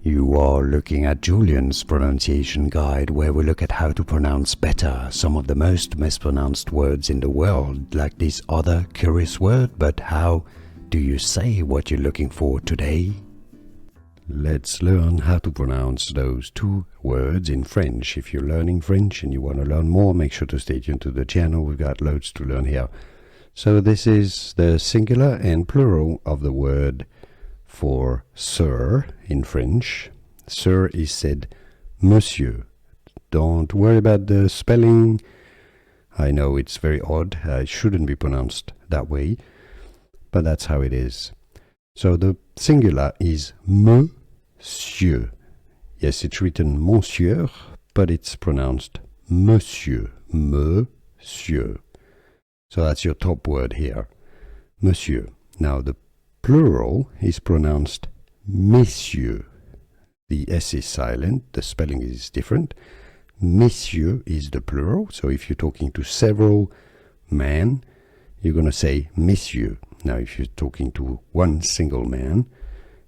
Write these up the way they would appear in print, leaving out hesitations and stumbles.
You are looking at Julian's pronunciation guide, where we look at how to pronounce better some of the most mispronounced words in the world, like this other curious word. But how do you say what you're looking for today? Let's learn how to pronounce those two words in French. If you're learning French and you want to learn more, make sure to stay tuned to the channel. We've got loads to learn here. So this is the singular and plural of the word for sir in French. Sir is said Monsieur. Don't worry about the spelling. I know it's very odd. It shouldn't be pronounced that way, but that's how it is. So the singular is Monsieur. Yes, it's written Monsieur, but it's pronounced Monsieur. Monsieur. So that's your top word here, Monsieur. Now the plural is pronounced Messieurs. The S is silent, the spelling is different. Messieurs is the plural, so if you're talking to several men, you're going to say Messieurs. Now if you're talking to one single man,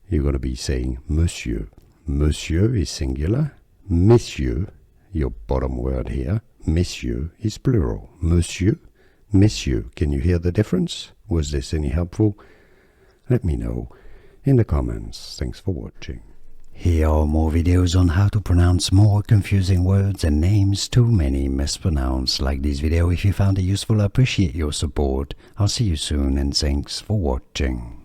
you're going to be saying Monsieur. Monsieur is singular. Messieurs, your bottom word here, Messieurs is plural. Monsieur, Messieurs. Can you hear the difference? Was this any helpful? Let me know in the comments. Thanks for watching. Here are more videos on how to pronounce more confusing words and names too many mispronounced. Like this video if you found it useful. I appreciate your support. I'll see you soon and thanks for watching.